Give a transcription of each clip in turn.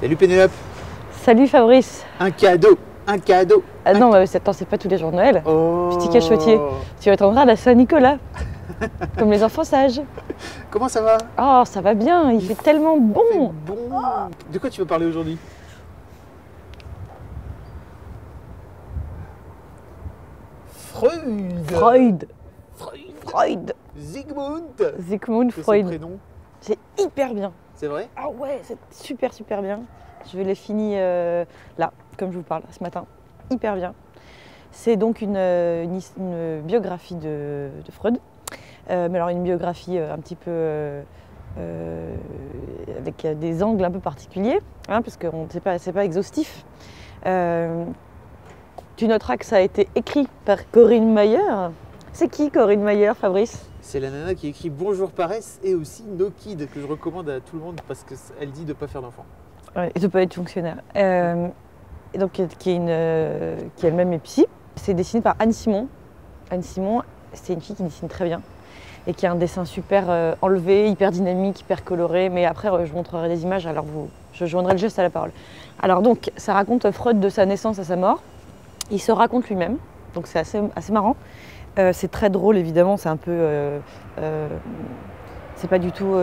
Salut Pénélope. Salut Fabrice. Un cadeau, un cadeau. Ah non, attends, c'est pas tous les jours de Noël. Oh. Petit cachotier. Tu vas te rendre à la Saint-Nicolas. Comme les enfants sages. Comment ça va? Oh, ça va bien, il fait tellement bon. C'est bon. De quoi tu veux parler aujourd'hui? Freud. Freud. Freud. Freud. Sigmund Freud. Son prénom. C'est hyper bien. C'est vrai? Ah ouais, c'est super bien. Je l'ai fini là, comme je vous parle, ce matin. Hyper bien. C'est donc une biographie de Freud. Mais alors une biographie un petit peu avec des angles un peu particuliers, hein, parce que c'est pas exhaustif. Tu noteras que ça a été écrit par Corinne Mayer. C'est qui Corinne Mayer, Fabrice? C'est la nana qui écrit Bonjour Paresse et aussi No Kid, que je recommande à tout le monde parce qu'elle dit de ne pas faire d'enfants. Ouais, et de ne pas être fonctionnaire. Et donc, qui elle-même est psy. C'est dessiné par Anne Simon. Anne Simon, c'est une fille qui dessine très bien et qui a un dessin super enlevé, hyper dynamique, hyper coloré. Mais après, je montrerai des images, alors je joindrai le geste à la parole. Alors donc, ça raconte Freud de sa naissance à sa mort. Il se raconte lui-même, donc c'est assez marrant. C'est très drôle, évidemment, c'est un peu... c'est pas du tout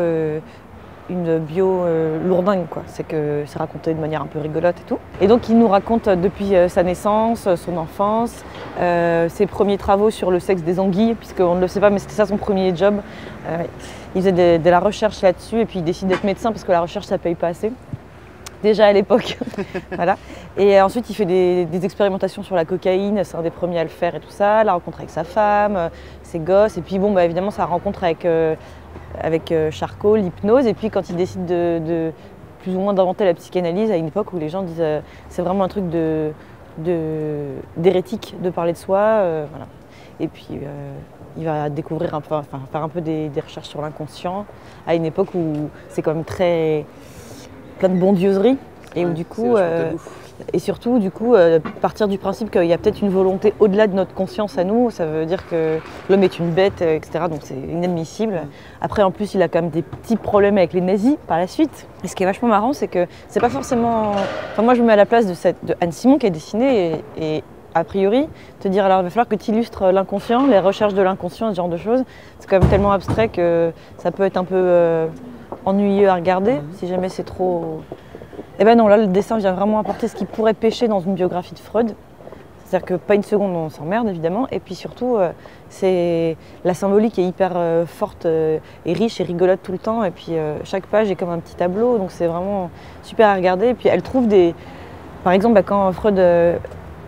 une bio lourdingue, quoi. C'est que c'est raconté de manière un peu rigolote et tout. Et donc, il nous raconte depuis sa naissance, son enfance, ses premiers travaux sur le sexe des anguilles, puisqu'on ne le sait pas, mais c'était ça son premier job. Il faisait de la recherche là-dessus, et puis il décide d'être médecin parce que la recherche, ça paye pas assez. Déjà à l'époque, voilà. Et ensuite, il fait des expérimentations sur la cocaïne, c'est un des premiers à le faire et tout ça, la rencontre avec sa femme, ses gosses, et puis bon, bah, évidemment, sa rencontre avec Charcot, l'hypnose, et puis quand il décide de plus ou moins d'inventer la psychanalyse, à une époque où les gens disent c'est vraiment un truc d'hérétique de parler de soi, voilà. Et puis il va découvrir faire un peu des recherches sur l'inconscient, à une époque où c'est quand même plein de bondieuserie, et où du coup, et surtout du coup, partir du principe qu'il y a peut-être une volonté au-delà de notre conscience à nous, ça veut dire que l'homme est une bête, etc. Donc c'est inadmissible. Après, en plus, il a quand même des petits problèmes avec les nazis par la suite. Et ce qui est vachement marrant, c'est que c'est pas forcément... Enfin, moi, je me mets à la place de Anne Simon qui a dessiné, et a priori, te dire alors il va falloir que tu illustres l'inconscient, les recherches de l'inconscient, ce genre de choses. C'est quand même tellement abstrait que ça peut être un peu ennuyeux à regarder, si jamais c'est trop... Eh ben non, là le dessin vient vraiment apporter ce qui pourrait pêcher dans une biographie de Freud. C'est-à-dire que pas une seconde on s'emmerde évidemment, et puis surtout c'est la symbolique est hyper forte et riche et rigolote tout le temps, et puis chaque page est comme un petit tableau, donc c'est vraiment super à regarder. Et puis elle trouve des... Par exemple, quand Freud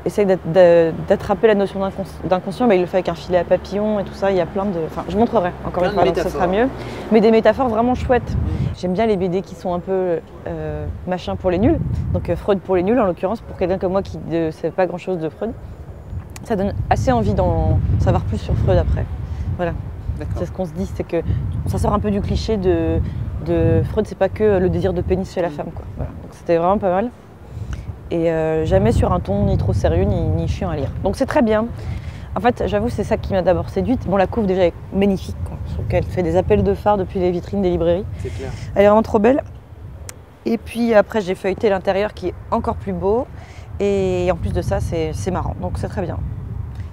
essaye d'attraper la notion d'inconscient, il le fait avec un filet à papillons et tout ça, il y a plein de... Enfin, je montrerai encore une fois, donc ça sera mieux. Mais des métaphores vraiment chouettes. J'aime bien les BD qui sont un peu machin pour les nuls. Donc Freud pour les nuls, en l'occurrence, pour quelqu'un comme moi qui ne sait pas grand-chose de Freud. Ça donne assez envie d'en savoir plus sur Freud après. Voilà. C'est ce qu'on se dit, c'est que ça sort un peu du cliché de Freud, c'est pas que le désir de pénis chez la femme, quoi. Voilà. Donc c'était vraiment pas mal. Et jamais sur un ton ni trop sérieux ni chiant à lire. Donc c'est très bien. En fait, j'avoue, c'est ça qui m'a d'abord séduite. Bon, la couve déjà est magnifique, quoi. Je trouve qu'elle fait des appels de phare depuis les vitrines des librairies. C'est clair. Elle est vraiment trop belle. Et puis après, j'ai feuilleté l'intérieur qui est encore plus beau. Et en plus de ça, c'est marrant. Donc c'est très bien.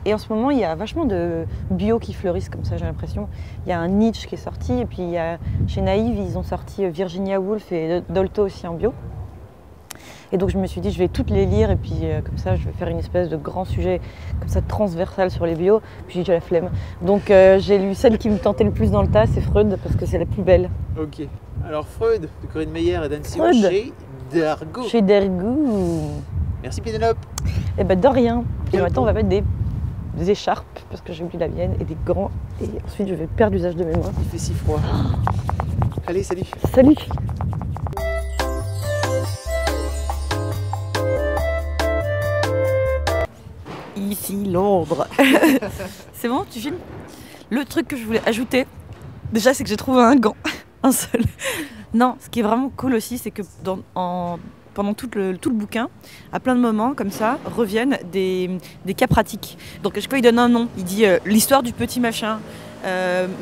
Et en ce moment, il y a vachement de bio qui fleurissent comme ça, j'ai l'impression. Il y a un Nietzsche qui est sorti. Et puis il y a, chez Naïve, ils ont sorti Virginia Woolf et Dolto aussi en bio. Et donc je me suis dit, je vais toutes les lire, et puis comme ça, je vais faire une espèce de grand sujet comme ça transversal sur les bios. Puis j'ai la flemme. Donc j'ai lu celle qui me tentait le plus dans le tas, c'est Freud, parce que c'est la plus belle. Ok. Alors Freud, de Corinne Mayer et d'Anne Simon chez Dargaud. Chez Dargaud. Merci Pénélope. Eh ben de rien. Et maintenant, on va mettre des écharpes, parce que j'ai oublié la mienne, et des gants. Et ensuite, je vais perdre l'usage de mes mains. Il fait si froid. Allez, salut. Salut. Ici Londres. C'est bon, tu filmes? Le truc que je voulais ajouter, déjà, c'est que j'ai trouvé un gant, un seul. Non, ce qui est vraiment cool aussi, c'est que pendant tout le bouquin, à plein de moments comme ça, reviennent des cas pratiques. Donc à chaque fois, il donne un nom. Il dit l'histoire du petit machin,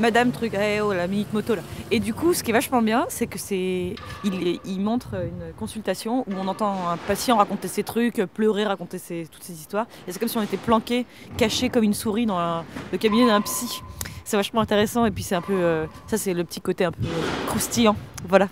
Madame truc, la minute moto là. Et du coup, ce qui est vachement bien, c'est que il montre une consultation où on entend un patient raconter ses trucs, pleurer, raconter toutes ses histoires. Et c'est comme si on était planqué, caché comme une souris dans le cabinet d'un psy. C'est vachement intéressant et puis c'est un peu, ça c'est le petit côté un peu croustillant. Voilà.